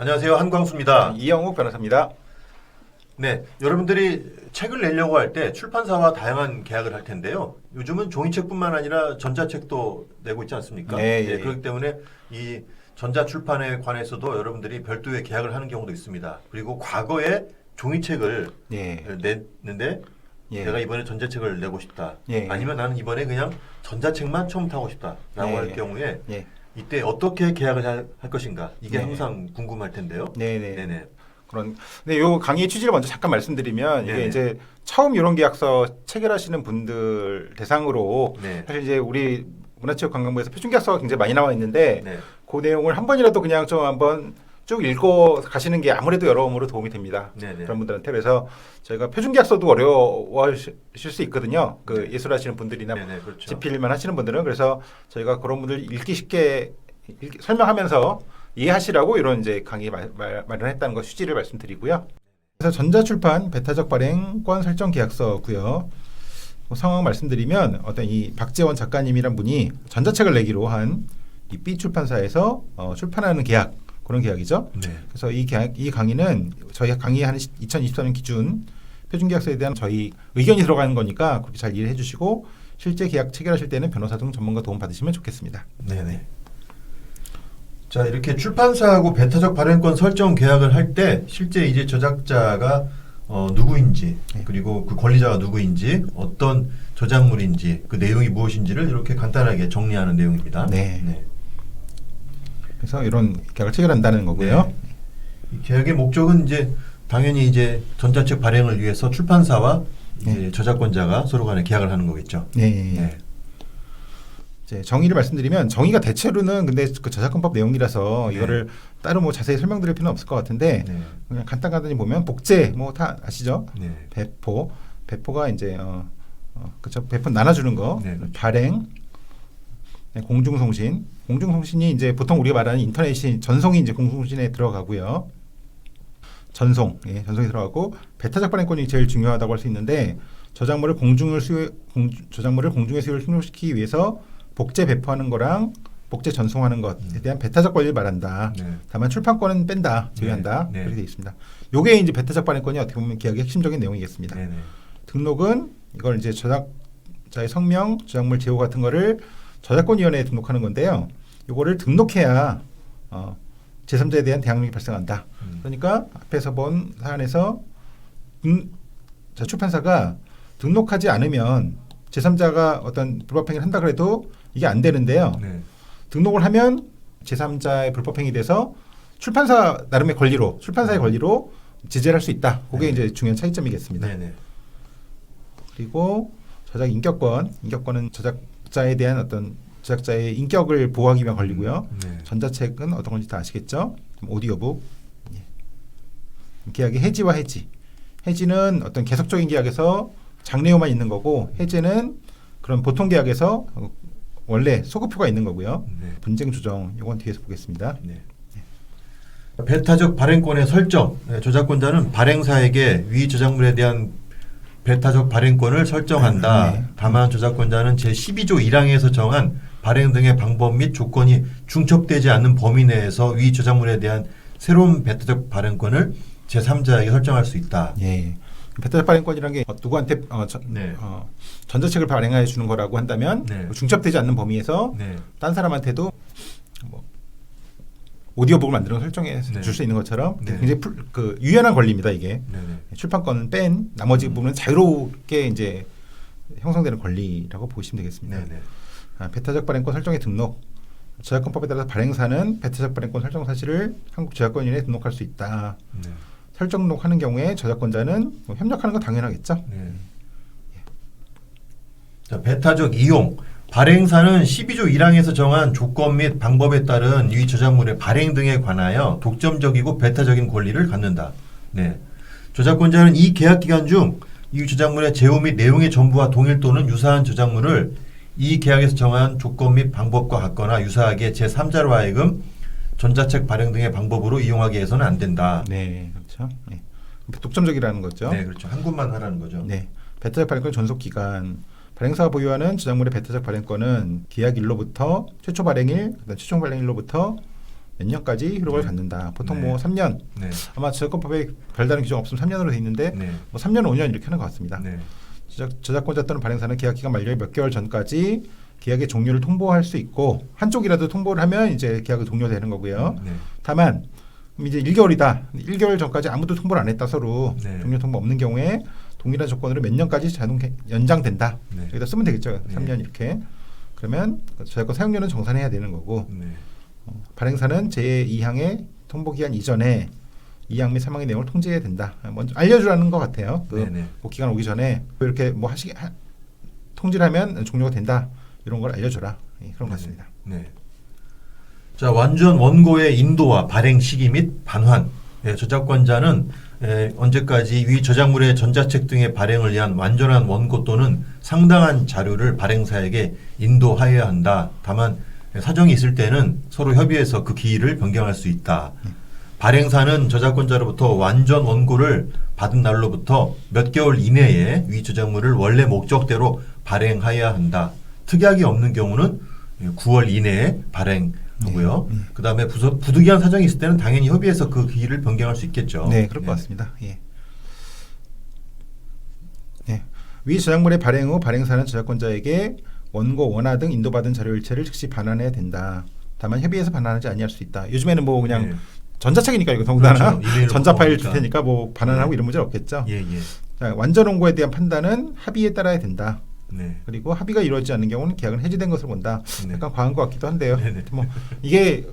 안녕하세요. 한광수입니다. 이영욱 변호사입니다. 네, 여러분들이 책을 내려고 할 때 출판사와 다양한 계약을 할 텐데요. 요즘은 종이책뿐만 아니라 전자책도 내고 있지 않습니까? 네, 네, 예. 그렇기 때문에 이 전자출판에 관해서도 여러분들이 별도의 계약을 하는 경우도 있습니다. 그리고 과거에 종이책을 예. 냈는데 예. 내가 이번에 전자책을 내고 싶다. 예. 아니면 나는 이번에 그냥 전자책만 처음부터 하고 싶다라고 예. 할 경우에 예. 이때 어떻게 계약을 할 것인가 이게 네. 항상 궁금할 텐데요. 네네. 네네. 근데 요 강의 취지를 먼저 잠깐 말씀드리면 이게 네네. 이제 처음 이런 계약서 체결하시는 분들 대상으로 네. 사실 이제 우리 문화체육관광부에서 표준계약서가 굉장히 많이 나와 있는데 네. 그 내용을 한 번이라도 그냥 좀 한번 쭉 읽어 가시는 게 아무래도 여러모로 도움이 됩니다. 네네. 그런 분들한테. 그래서 저희가 표준계약서도 어려워하실 수 있거든요. 그 예술하시는 분들이나 네네, 그렇죠. 집필만 하시는 분들은. 그래서 저희가 그런 분들 읽기 쉽게 설명하면서 이해하시라고 이런 이제 강의 마련했다는 거 취지를 말씀드리고요. 그래서 전자출판 배타적 발행권 설정 계약서고요. 그 상황 말씀드리면 어떤 이 박재원 작가님이란 분이 전자책을 내기로 한 이 B 출판사에서 출판하는 계약, 그런 계약이죠. 네. 그래서 이 강의는 저희가 강의하는 2024년 기준 표준계약서에 대한 저희 의견이 들어가는 거니까 그렇게 잘 이해해 주시고 실제 계약 체결하실 때는 변호사 등 전문가 도움 받으시면 좋겠습니다. 네네. 자, 이렇게 출판사하고 배타적 발행권 설정 계약을 할 때 실제 이제 저작자가 누구인지 네. 그리고 그 권리자가 누구인지 어떤 저작물인지 그 내용이 무엇인지를 이렇게 간단하게 정리하는 내용입니다. 네. 네. 그래서 이런 계약을 체결한다는 거고요. 네. 이 계약의 목적은 이제 당연히 이제 전자책 발행을 위해서 출판사와 이제 저작권자가 서로 간에 계약을 하는 거겠죠. 네. 네. 이제 정의를 말씀드리면 정의가 대체로는 근데 그 저작권법 내용이라서 네. 이거를 따로 뭐 자세히 설명드릴 필요는 없을 것 같은데 네. 그냥 간단히 보면 복제 뭐 다 아시죠? 네. 배포가 이제 그쵸, 배포 나눠주는 거. 네, 그렇죠. 발행, 네, 공중송신이 이제 보통 우리가 말하는 인터넷이 전송이 이제 공중송신에 들어가고요. 전송이 들어가고 배타적 발행권이 제일 중요하다고 할 수 있는데 저작물을 공중에 수요를 충족시키기 위해서 복제 배포하는 거랑 복제 전송하는 것에 대한 배타적 권리를 말한다. 네. 다만 출판권은 뺀다, 제외한다. 네. 그렇게 되어 있습니다. 요게 이제 배타적 발행권이 어떻게 보면 계약의 핵심적인 내용이겠습니다. 네네. 등록은 이걸 이제 저작자의 성명, 저작물 제호 같은 거를 저작권위원회에 등록하는 건데요. 요거를 등록해야 제3자에 대한 대항력이 발생한다. 그러니까 앞에서 본 사안에서 출판사가 등록하지 않으면 제3자가 어떤 불법행위를 한다 그래도 이게 안 되는데요. 네. 등록을 하면 제3자의 불법행위 돼서 출판사 나름의 권리로, 출판사의 권리로 제재를 할 수 있다. 그게 네. 이제 중요한 차이점이겠습니다. 네네. 그리고 저작 인격권은 저작자에 대한 어떤 저작자의 인격을 보호하기 위한 권리고요. 네. 전자책은 어떤 건지 다 아시겠죠? 오디오북. 계약의 해지와 해지는 어떤 계속적인 계약에서 장래요만 있는 거고, 해제는 그런 보통 계약에서 원래 소급표가 있는 거고요. 네. 분쟁 조정, 이건 뒤에서 보겠습니다. 네. 배타적 발행권의 설정. 저작권자는 발행사에게 위 저작물에 대한 배타적 발행권을 설정한다. 네. 다만 저작권자는 제12조 1항에서 정한 발행 등의 방법 및 조건이 중첩되지 않는 범위 내에서 위 저작물에 대한 새로운 배타적 발행권을 제3자에게 설정할 수 있다. 예. 배타적 발행권이라는 게 누구한테 네. 전자책을 발행해 주는 거라고 한다면 네. 중첩되지 않는 범위에서 네. 딴 사람한테도 뭐 오디오북을 만드는 걸 설정해 네. 줄 수 있는 것처럼 네. 굉장히 유연한 권리입니다. 이게 네네. 출판권은 뺀 나머지 부분은 자유롭게 이제 형성되는 권리라고 보시면 되겠습니다. 네네. 배타적 발행권 설정의 등록. 저작권법에 따라서 발행사는 배타적 발행권 설정 사실을 한국저작권위원회에 등록할 수 있다. 네. 설정 등록하는 경우에 저작권자는 뭐 협력하는 건 당연하겠죠. 네. 자, 배타적 이용. 발행사는 12조 1항에서 정한 조건 및 방법에 따른 위 저작물의 발행 등에 관하여 독점적이고 배타적인 권리를 갖는다. 네. 저작권자는 이 계약 기간 중 이 저작물의 제호 및 내용의 전부와 동일 또는 유사한 저작물을 이 계약에서 정한 조건 및 방법과 같거나 유사하게 제3자로 하여금 전자책 발행 등의 방법으로 이용하게 해서는 안 된다. 네, 그렇죠. 네. 독점적이라는 거죠. 네, 그렇죠. 한 곳만 하라는 거죠. 네. 배타적 발행권 존속 기간. 발행사가 보유하는 저작물의 배타적 발행권은 계약일로부터 최초 발행일, 그다음 최종 발행일로부터 몇 년까지 효력을 네. 갖는다. 보통 네. 뭐 3년. 네. 아마 저작권법에 별다른 규정 없으면 3년으로 돼 있는데 네. 뭐 3년, 5년 이렇게 하는 것 같습니다. 네. 저작권자 또는 발행사는 계약 기간 만료의 몇 개월 전까지 계약의 종료를 통보할 수 있고 한쪽이라도 통보를 하면 이제 계약이 종료되는 거고요. 네. 다만 이제 1개월이다. 1개월 전까지 아무도 통보를 안 했다 서로 네. 종료 통보 없는 경우에 동일한 조건으로 몇 년까지 자동 연장된다. 네. 여기다 쓰면 되겠죠. 네. 3년 이렇게. 그러면 저작권 사용료는 정산해야 되는 거고 네. 발행사는 제2항의 통보 기한 이전에 2항 및 3항의 내용을 통지해야 된다. 먼저 알려주라는 것 같아요. 네. 네. 그 기간 오기 전에 이렇게 뭐 통지를 하면 종료가 된다. 이런 걸 알려줘라. 그런 것 같습니다. 네. 자, 완전 원고의 인도와 발행 시기 및 반환. 저작권자는 언제까지 위 저작물의 전자책 등의 발행을 위한 완전한 원고 또는 상당한 자료를 발행사에게 인도하여야 한다. 다만 사정이 있을 때는 서로 협의해서 그 기일을 변경할 수 있다. 발행사는 저작권자로부터 완전 원고를 받은 날로부터 몇 개월 이내에 위 저작물을 원래 목적대로 발행하여야 한다. 특약이 없는 경우는 9월 이내에 발행하고요. 그 다음에 부득이한 사정이 있을 때는 당연히 협의해서 그 기일을 변경할 수 있겠죠. 네, 그럴 것 같습니다. 예. 네. 위 저작물의 발행 후 발행사는 저작권자에게 원고, 원화 등 인도받은 자료 일체를 즉시 반환해야 된다. 다만 협의해서 반환하지 아니할 수 있다. 요즘에는 뭐 그냥 네. 전자책이니까 이거 더군다나 그렇죠. 전자 파일 줄 보니까. 테니까 뭐 반환하고 네. 이런 문제 없겠죠. 예, 예. 자, 완전 원고에 대한 판단은 합의에 따라야 된다. 네. 그리고 합의가 이루어지지 않는 경우는 계약은 해지된 것으로 본다. 네. 약간 과한 것 같기도 한데요. 네네. 뭐 이게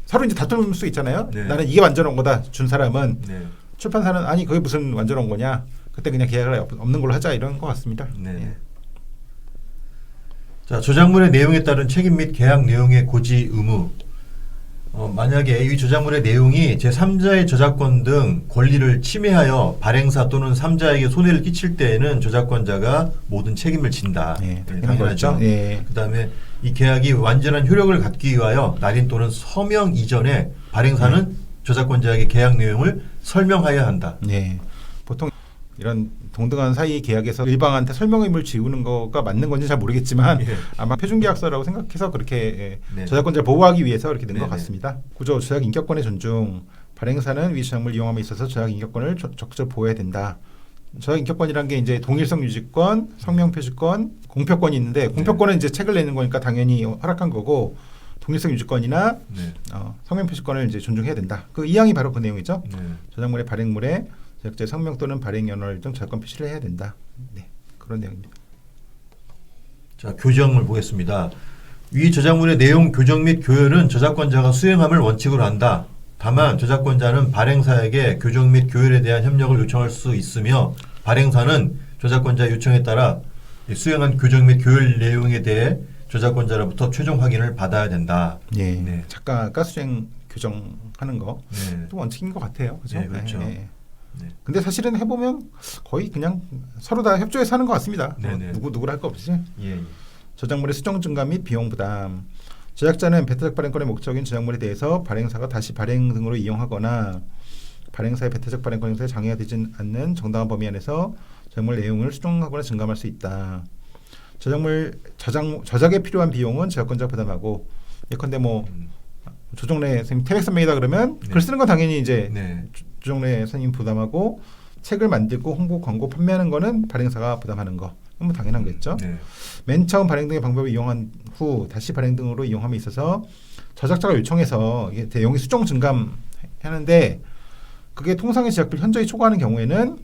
서로 이제 다툴 수 있잖아요. 네. 나는 이게 완전 원고다 준 사람은 네. 출판사는 아니 그게 무슨 완전 원고냐. 그때 그냥 계약을 없는 걸로 하자 이런 것 같습니다. 네. 예. 자, 저작물의 내용에 따른 책임 및 계약 내용의 고지 의무. 만약에 이 저작물의 내용이 제3자의 저작권 등 권리를 침해하여 발행사 또는 3자에게 손해를 끼칠 때에는 저작권자가 모든 책임을 진다. 네, 네, 당연한 당연하죠. 거죠. 예. 그다음에 이 계약이 완전한 효력을 갖기 위하여 날인 또는 서명 이전에 발행사는 저작권자에게 계약 내용을 설명하여야 한다. 네. 보통 이런 동등한 사이 계약에서 일방한테 설명 의무를 지우는 거가 맞는 건지 잘 모르겠지만 예. 아마 표준계약서라고 생각해서 그렇게 네. 저작권자를 보호하기 위해서 이렇게 된 것 네네. 같습니다. 구조 저작 인격권의 존중. 발행사는 위 저작물 이용함에 있어서 저작 인격권을 적극적으로 보호해야 된다. 저작 인격권이란 게 이제 동일성 유지권, 성명 표시권, 공표권이 있는데 공표권은 이제 책을 내는 거니까 당연히 허락한 거고 동일성 유지권이나 네. 성명 표시권을 이제 존중해야 된다. 그 2항이 바로 그 내용이죠. 네. 저작물의 발행물에 제작자의 성명 또는 발행 연월 등 저작권 표시를 해야 된다. 네, 그런 내용입니다. 자, 교정을 보겠습니다. 위 저작물의 내용 교정 및 교열은 저작권자가 수행함을 원칙으로 한다. 다만 저작권자는 발행사에게 교정 및 교열에 대한 협력을 요청할 수 있으며 발행사는 저작권자의 요청에 따라 수행한 교정 및 교열 내용에 대해 저작권자로부터 최종 확인을 받아야 된다. 예, 네. 작가가 수행 교정하는 거 또 네. 원칙인 것 같아요. 그죠? 네, 그렇죠. 네. 근데 사실은 해보면 거의 그냥 서로 다 협조해서 하는 것 같습니다. 네네. 누구를 할 거 없이. 예. 저작물의 수정 증감 및 비용 부담. 제작자는 베타적 발행권의 목적인 저작물에 대해서 발행사가 다시 발행 등으로 이용하거나 발행사의 베타적 발행권 행사에 장애가 되지 않는 정당한 범위 안에서 저작물 내용을 수정하거나 증감할 수 있다. 저작에 필요한 비용은 저작권자가 부담하고 예컨대 뭐 조정래 선생님 태백 선명이다 그러면 네. 글 쓰는 건 당연히 이제 네. 조정래 선생님 부담하고 책을 만들고 홍보 광고 판매하는 거는 발행사가 부담하는 거. 뭐 당연한 거겠죠. 네. 맨 처음 발행 등의 방법을 이용한 후 다시 발행 등으로 이용함에 있어서 저작자가 요청해서 이게 내용이 수정 증감하는데 그게 통상의 제작비를 현저히 초과하는 경우에는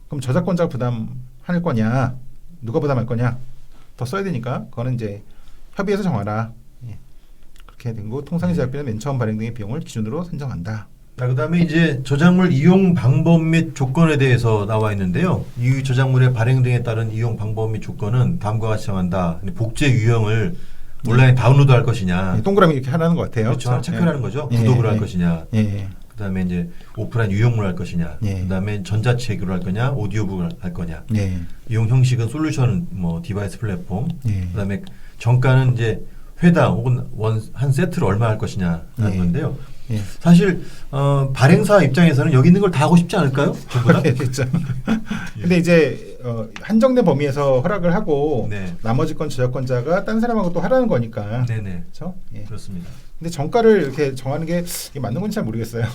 그럼 저작권자가 부담할 거냐 누가 부담할 거냐 더 써야 되니까 그거는 이제 협의해서 정하라. 예. 그렇게 된 거 통상의 제작비는 맨 처음 발행 등의 비용을 기준으로 산정한다. 자, 그다음에 이제 저작물 이용 방법 및 조건에 대해서 나와 있는데요. 이 저작물의 발행 등에 따른 이용 방법 및 조건은 다음과 같이 정한다. 복제 유형을 온라인 다운로드할 것이냐, 예, 동그라미 이렇게 하라는 것 같아요. 그렇죠. 체크하는 거죠. 예, 구독을 예, 할 예. 것이냐, 예. 그다음에 이제 오프라인 유형물 할 것이냐, 예. 그다음에 전자책으로 할 거냐, 오디오북을 할 거냐. 예. 이용 형식은 솔루션, 뭐 디바이스 플랫폼. 예. 그다음에 정가는 이제 회당 혹은 한 세트를 얼마 할 것이냐라는 예. 건데요. 예. 사실 발행사 입장에서는 여기 있는 걸 다 하고 싶지 않을까요? 전부 다? 그렇죠. 근데 이제 한정된 범위에서 허락을 하고 네. 나머지 건 저작권자가 딴 사람하고 또 하라는 거니까. 네네. 그렇죠? 예. 그렇습니다. 근데 정가를 이렇게 정하는 게 이게 맞는 건지 잘 모르겠어요.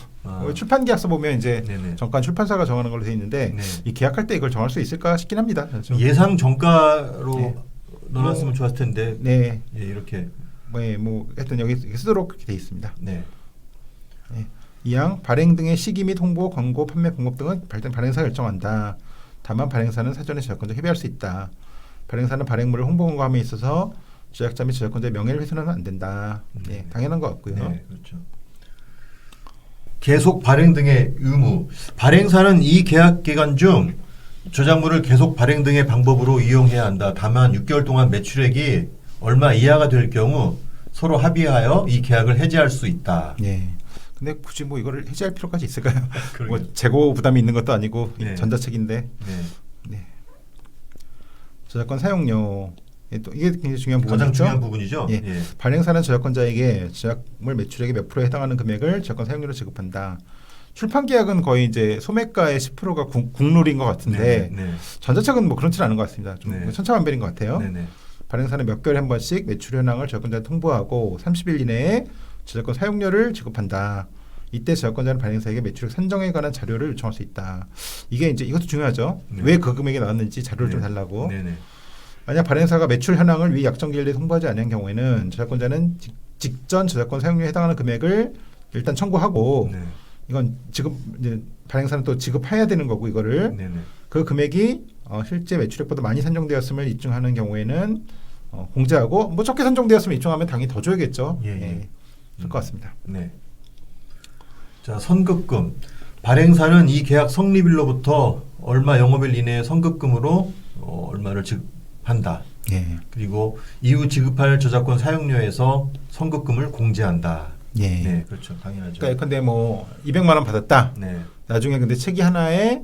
출판 계약서 보면 이제 네네. 정가 출판사가 정하는 걸로 돼 있는데 네. 이 계약할 때 이걸 정할 수 있을까 싶긴 합니다. 그렇죠? 예상 정가로 네. 넣어놨으면 좋았을 텐데 네. 예, 이렇게 뭐 하여튼 여기 쓰도록 그렇게 돼 있습니다. 네. 네. 이항 발행 등의 시기 및 홍보, 광고, 판매 방법 등은 발행사가 결정한다. 다만 발행사는 사전에 저작권자 협의할 수 있다. 발행사는 발행물을 홍보 광고함에 있어서 제작자 및 저작권자의 명예를 훼손하면 안 된다. 네, 당연한 것 같고요. 네, 그렇죠. 계속 발행 등의 의무. 발행사는 이 계약 기간 중 저작물을 계속 발행 등의 방법으로 이용해야 한다. 다만 6개월 동안 매출액이 얼마 이하가 될 경우 서로 합의하여 이 계약을 해지할 수 있다. 네. 근데 굳이 뭐 이거를 해지할 필요까지 있을까요? 그러게요. 뭐 재고 부담이 있는 것도 아니고 네. 전자책인데. 네. 네. 저작권 사용료. 또 이게 굉장히 중요한 가장 부분이죠. 중요한 부분이죠. 예. 예. 발행사는 저작권자에게 저작물 매출액의 몇 프로에 해당하는 금액을 저작권 사용료로 지급한다. 출판 계약은 거의 이제 소매가의 10%가 국룰인 것 같은데 네. 전자책은 뭐 그렇지는 않은 것 같습니다. 좀 네. 천차만별인 것 같아요. 네. 네. 발행사는 몇 개월에 한 번씩 매출 현황을 저작권자에 통보하고 30일 이내에 저작권 사용료를 지급한다. 이때 저작권자는 발행사에게 매출액 산정에 관한 자료를 요청할 수 있다. 이게 이제 이것도 중요하죠. 네. 왜 그 금액이 나왔는지 자료를 네. 좀 달라고. 네네. 만약 발행사가 매출 현황을 위 약정 기일에 통보하지 않은 경우에는 저작권자는 직전 저작권 사용료에 해당하는 금액을 일단 청구하고 네. 이건 지급 이제 발행사는 또 지급해야 되는 거고 이거를 네네. 그 금액이 실제 매출액보다 많이 산정되었음을 입증하는 경우에는 공제하고 뭐 적게 산정되었으면 입증하면 당연히 더 줘야겠죠. 예. 그럴 것 같습니다. 네. 자, 선급금. 발행사는 이 계약 성립일로부터 얼마 영업일 이내에 선급금으로 얼마를 지급한다. 예. 그리고 이후 지급할 저작권 사용료에서 선급금을 공제한다. 예. 네, 그렇죠. 당연하죠. 그러니까 근데 뭐 200만 원 받았다. 네. 나중에 근데 책이 하나에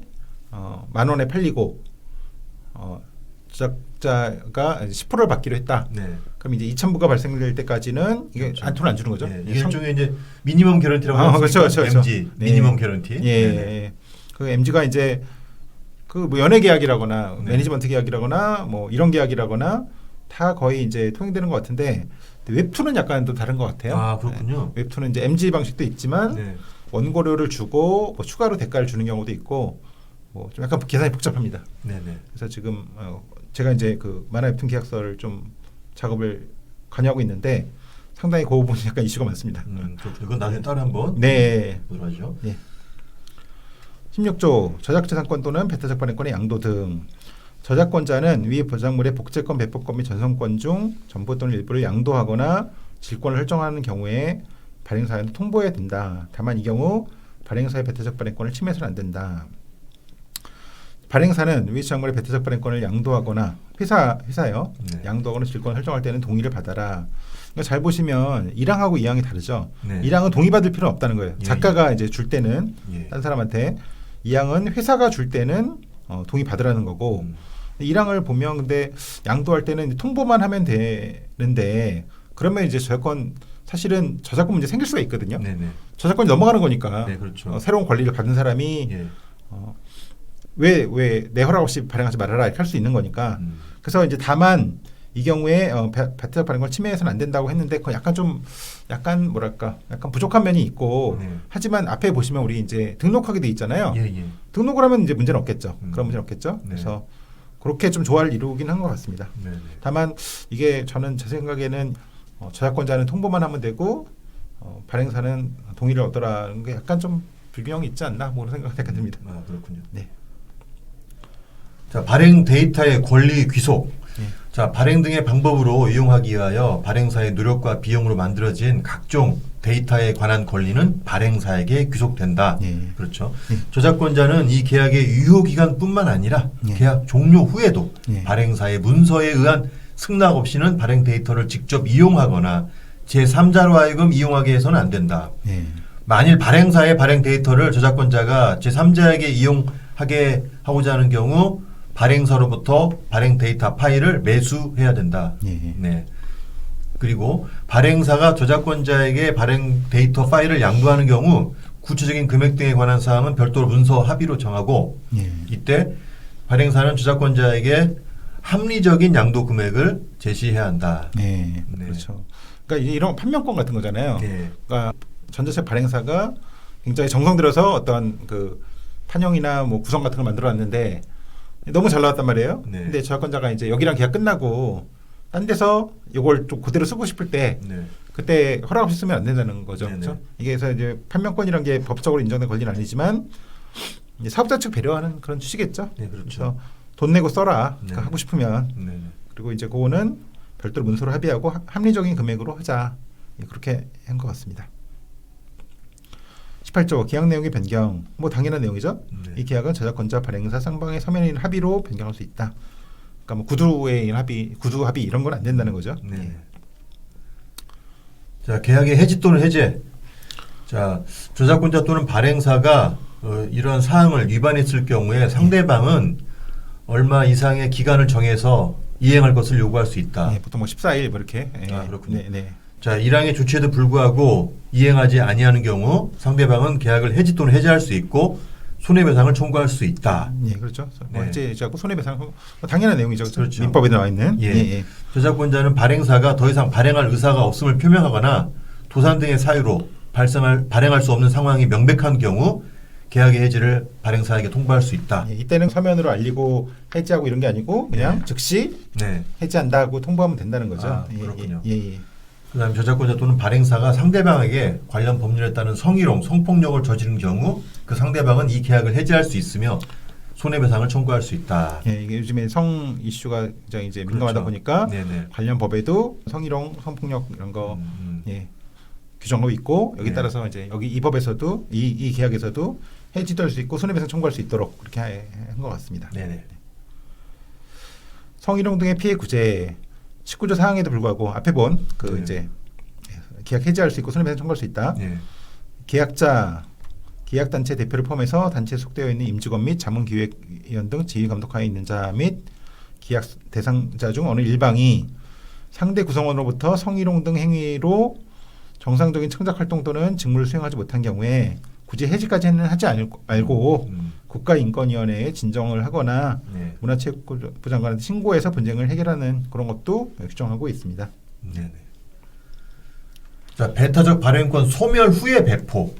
10,000원에 팔리고 제작자가 10%를 받기로 했다. 네. 그럼 이제 2,000부가 발생될 때까지는 이게 그렇죠. 돈을 안 주는 거죠. 네. 이게 일종의 이제 미니멈 개런티라고 아, 하는 그렇죠, 그렇죠. MG 네. 미니멈 개런티. 예. 네네. 그 MG가 이제 그 뭐 연예 계약이라거나 네. 매니지먼트 계약이라거나 뭐 이런 계약이라거나 다 거의 이제 통용되는 것 같은데 웹툰은 약간 또 다른 것 같아요. 아, 그렇군요. 네. 웹툰은 이제 MG 방식도 있지만 네. 원고료를 주고 뭐 추가로 대가를 주는 경우도 있고 뭐 좀 약간 계산이 복잡합니다. 네네. 그래서 지금 제가 이제 그 만화 웹툰 계약서를 좀 작업을 관여하고 있는데 상당히 그 부분이 약간 이슈가 많습니다. 그렇군요. 그건 나중에 따로 한번 네. 보도록 하죠. 예. 16조 저작재산권 또는 배타적 발행권의 양도 등 저작권자는 위 저작물의 복제권, 배포권 및 전송권 중 전부 또는 일부를 양도하거나 질권을 설정하는 경우에 발행사에는 통보해야 된다. 다만 이 경우 발행사의 배타적 발행권을 침해해서는 안 된다. 발행사는 위 저작물의 배타적 발행권을 양도하거나 회사요. 네. 양도하거나 질권을 설정할 때는 동의를 받아라. 그러니까 잘 보시면 1항하고 2항이 다르죠. 네. 1항은 동의받을 필요는 없다는 거예요. 예, 작가가 이제 줄 때는 예. 딴 사람한테 2항은 회사가 줄 때는 동의 받으라는 거고 1항을 보면 근데 양도할 때는 통보만 하면 되는데 그러면 이제 저작권 사실은 저작권 문제 생길 수가 있거든요. 네네. 저작권이 넘어가는 거니까 네, 그렇죠. 새로운 권리를 받은 사람이 예. 왜 내 허락 없이 발행하지 말아라 이렇게 할 수 있는 거니까 그래서 이제 다만 이 경우에 배타적 발행권 침해해서는 안 된다고 했는데 그건 약간 뭐랄까 약간 부족한 면이 있고 네. 하지만 앞에 보시면 우리 이제 등록하게 돼 있잖아요. 예, 예. 등록을 하면 이제 문제는 없겠죠. 그런 문제는 없겠죠. 네. 그래서 그렇게 좀 조화를 이루긴 한 것 같습니다. 네네. 다만 이게 저는 제 생각에는 저작권자는 통보만 하면 되고 발행사는 동의를 얻으라는 게 약간 좀 불균형이 있지 않나 뭐 그런 생각이 약간 듭니다. 아, 그렇군요. 네. 자, 발행 데이터의 권리 귀속. 네. 자, 발행 등의 방법으로 이용하기 위하여 발행사의 노력과 비용으로 만들어진 각종 데이터에 관한 권리는 발행사에게 귀속된다. 예. 그렇죠. 예. 저작권자는 이 계약의 유효 기간뿐만 아니라 예. 계약 종료 후에도 예. 발행사의 문서에 의한 승낙 없이는 발행 데이터를 직접 이용하거나 제3자로 하여금 이용하게 해서는 안 된다. 예. 만일 발행사의 발행 데이터를 저작권자가 제3자에게 이용하게 하고자 하는 경우 발행사로부터 발행 데이터 파일을 매수해야 된다. 예. 네. 그리고 발행사가 저작권자에게 발행 데이터 파일을 양도하는 경우 구체적인 금액 등에 관한 사항은 별도로 문서 합의로 정하고 예. 이때 발행사는 저작권자에게 합리적인 양도 금액을 제시해야 한다. 네, 네. 그렇죠. 그러니까 이런 판명권 같은 거잖아요. 예. 그러니까 전자책 발행사가 굉장히 정성 들여서 어떤 그 판형이나 뭐 구성 같은 걸 만들어놨는데 너무 잘 나왔단 말이에요. 네. 근데 저작권자가 이제 여기랑 계약 끝나고 딴 데서 이걸 좀 그대로 쓰고 싶을 때 네. 그때 허락 없이 쓰면 안 된다는 거죠. 네네. 그렇죠? 이게 그래서 이제 판명권이란 게 법적으로 인정된 권리는 아니지만 이제 사업자 측 배려하는 그런 취지겠죠. 네, 그렇죠. 그래서 돈 내고 써라. 네. 그러니까 하고 싶으면 네. 그리고 이제 그거는 별도로 문서로 합의하고 합리적인 금액으로 하자. 예, 그렇게 한 것 같습니다. 18조 계약 내용의 변경. 뭐 당연한 내용이죠. 네. 이 계약은 저작권자 발행사 쌍방의 서면인 합의로 변경할 수 있다. 그러니까 뭐 구두의 합의, 구두 합의 이런 건 안 된다는 거죠. 네. 예. 자, 계약의 해지 또는 해제. 자, 저작권자 또는 발행사가 이러한 사항을 위반했을 경우에 상대방은 얼마 이상의 기간을 정해서 이행할 것을 요구할 수 있다. 예, 보통 뭐 14일 뭐 이렇게. 예. 아, 그렇군요. 네, 네. 자, 1항의 조치에도 불구하고 이행하지 아니하는 경우 상대방은 계약을 해지 또는 해제할 수 있고 손해배상을 청구할 수 있다. 예, 그렇죠. 뭐 네. 해제하고 손해배상 뭐 당연한 내용이죠. 그렇죠. 민법에 나와 있는. 예. 저작권자는 발행사가 더 이상 발행할 의사가 없음을 표명하거나 도산 등의 사유로 발행할 수 없는 상황이 명백한 경우 계약의 해지를 발행사에게 통보할 수 있다. 예, 이때는 서면으로 알리고 해지하고 이런 게 아니고 그냥 네. 즉시 네. 해지한다고 통보하면 된다는 거죠. 아, 예, 그렇군요. 예, 예. 그다음 저작권자 또는 발행사가 상대방에게 관련 법률에 따른 성희롱, 성폭력을 저지른 경우 그 상대방은 이 계약을 해지할 수 있으며 손해배상을 청구할 수 있다. 예, 이게 요즘에 성 이슈가 굉장히 이제 민감하다 그렇죠. 보니까 네네. 관련 법에도 성희롱, 성폭력 이런 거 예, 규정하고 있고 여기 네. 따라서 이제 여기 이 법에서도 이 계약에서도 해지도 할 수 있고 손해배상 청구할 수 있도록 그렇게 한 것 같습니다. 네네. 성희롱 등의 피해 구제 19조 사항에도 불구하고 앞에 본 그 네. 이제 계약 해지할 수 있고 손해배상 청구할 수 있다. 네. 계약자, 계약단체 대표를 포함해서 단체에 속되어 있는 임직원 및 자문기획위원 등 지휘 감독하에 있는 자 및 계약 대상자 중 어느 일방이 상대 구성원으로부터 성희롱 등 행위로 정상적인 창작 활동 또는 직무를 수행하지 못한 경우에 굳이 해지까지는 하지 말고 국가인권위원회에 진정을 하거나 네. 문화체육부 장관한테 신고해서 분쟁을 해결하는 그런 것도 규정하고 있습니다. 네네. 자, 배타적 발행권 소멸 후에 배포.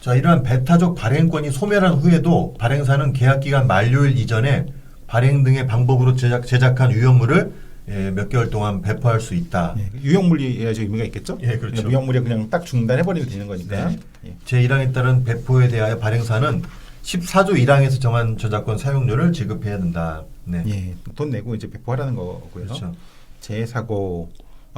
자, 이러한 배타적 발행권이 소멸한 후에도 발행사는 계약 기간 만료일 이전에 발행 등의 방법으로 제작한 유형물을 몇 개월 동안 배포할 수 있다. 예, 유형물리에 의미가 있겠죠? 예, 그렇죠. 유형물이 그냥 딱 중단해버리면 되는 거니까. 네. 예. 제1항에 따른 배포에 대하여 발행사는 14조 1항에서 정한 저작권 사용료를 지급해야 된다. 네. 예, 돈 내고 이제 배포하라는 거고요. 그렇죠. 재사고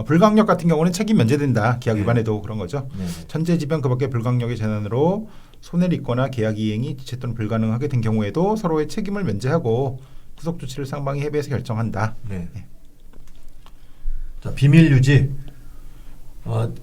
불강력 같은 경우는 책임 면제된다. 계약 네. 위반에도 그런 거죠. 네. 천재지변 그밖에 불강력의 재난으로 손해를 입거나 계약 이행이 지체 또는 불가능하게 된 경우에도 서로의 책임을 면제하고 후속 조치를 쌍방이 협의해서 결정한다. 네. 예. 자, 비밀 유지.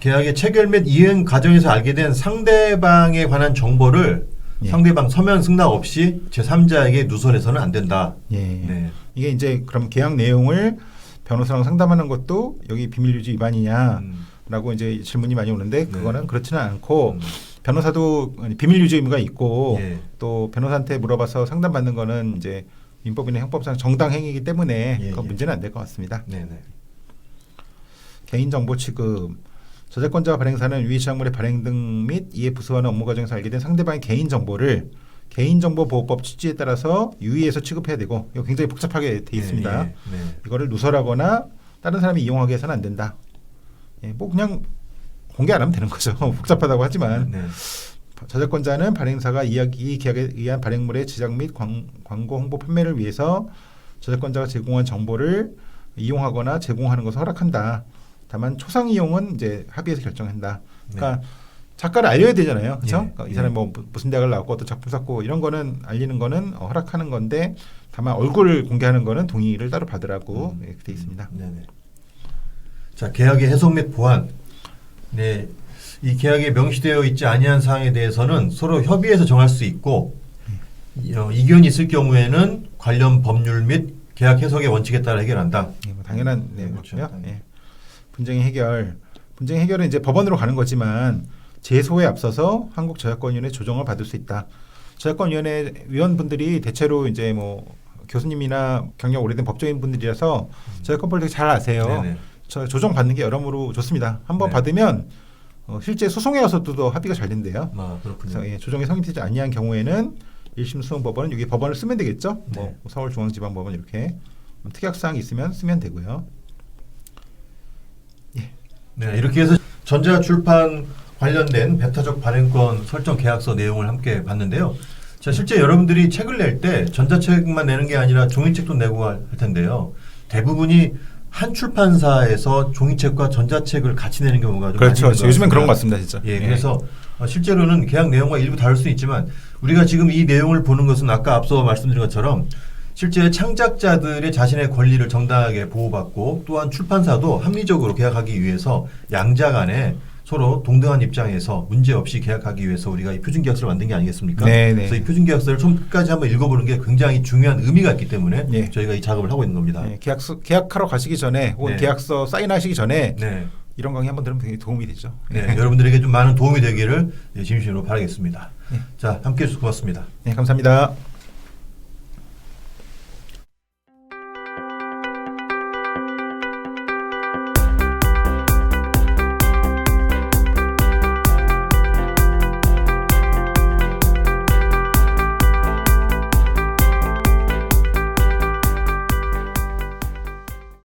계약의 체결 및 이행 과정에서 알게 된 상대방에 관한 정보를 예. 상대방 서면 승낙 없이 제3자에게 누설해서는 안 된다. 예. 네. 이게 이제 그럼 계약 내용을 변호사랑 상담하는 것도 여기 비밀 유지 위반이냐라고 이제 질문이 많이 오는데 그거는 그렇지는 않고 변호사도 비밀 유지 의무가 있고 예. 또 변호사한테 물어봐서 상담받는 거는 이제 민법이나 형법상 정당 행위이기 때문에 예, 그 예. 문제는 안 될 것 같습니다. 네네. 개인정보 취급 저작권자와 발행사는 위 지작물의 발행 등 및 이에 부수하는 업무 과정에서 알게 된 상대방의 개인정보를 개인정보보호법 취지에 따라서 유의해서 취급해야 되고 이거 굉장히 복잡하게 돼 있습니다. 네. 이거를 누설하거나 다른 사람이 이용하게 해서는 안 된다. 예, 뭐 그냥 공개 안 하면 되는 거죠. 복잡하다고 하지만 네. 저작권자는 발행사가 이 계약에 의한 발행물의 제작 및 광고 홍보 판매를 위해서 저작권자가 제공한 정보를 이용하거나 제공하는 것을 허락한다. 다만 초상 이용은 이제 합의해서 결정한다. 그러니까 작가를 알려야 되잖아요. 그렇죠? 예, 그러니까 이 예. 사람이 뭐 무슨 대학을 나왔고 어떤 작품 썼고 이런 거는 알리는 거는 허락하는 건데 다만 얼굴을 공개하는 거는 동의를 따로 받으라고 이렇게 돼 있습니다. 네네. 자, 계약의 해석 및 보완. 네. 이 계약에 명시되어 있지 아니한 사항에 대해서는 서로 협의해서 정할 수 있고 이견이 있을 경우에는 관련 법률 및 계약 해석의 원칙에 따라 해결한다. 예, 뭐 당연한 그렇죠. 내용이고요. 예. 분쟁 해결은 이제 법원으로 가는 거지만 제소에 앞서서 한국저작권위원회 조정을 받을 수 있다. 저작권위원회 위원분들이 대체로 이제 뭐 교수님이나 경력 오래된 법조인 분들이라서 저작권법을 되게 잘 아세요. 네네. 저 조정 받는 게 여러모로 좋습니다. 한번 네. 받으면 실제 소송에 와서도 합의가 잘 된대요. 그렇군요. 그래서 예, 조정이 성립되지 아니한 경우에는 1심 수원법원은 여기 법원을 쓰면 되겠죠. 네. 뭐 서울중앙지방법원 이렇게 특약사항이 있으면 쓰면 되고요. 네, 이렇게 해서 전자출판 관련된 배타적 발행권 설정 계약서 내용을 함께 봤는데요. 자, 실제 여러분들이 책을 낼 때 전자책만 내는 게 아니라 종이책도 내고 할 텐데요. 대부분이 한 출판사에서 종이책과 전자책을 같이 내는 경우가 좀 그렇죠. 많이 있는 것 요즘엔 같습니다. 그런 것 같습니다, 진짜. 예, 그래서 실제로는 계약 내용과 일부 다를 수 있지만 우리가 지금 이 내용을 보는 것은 아까 앞서 말씀드린 것처럼 실제 창작자들의 자신의 권리를 정당하게 보호받고 또한 출판사도 합리적으로 계약하기 위해서 양자 간에 서로 동등한 입장에서 문제없이 계약하기 위해서 우리가 이 표준계약서를 만든 게 아니겠습니까? 네네. 그래서 이 표준계약서를 처음까지 한번 읽어보는 게 굉장히 중요한 의미가 있기 때문에 네. 저희가 이 작업을 하고 있는 겁니다. 네, 계약하러 가시기 전에 혹은 네. 계약서 사인하시기 전에 네. 이런 강의 한번 들으면 되게 도움이 되죠. 네, 여러분들에게 좀 많은 도움이 되기를 진심으로 바라겠습니다. 자, 함께해 주셔서 고맙습니다. 네, 감사합니다.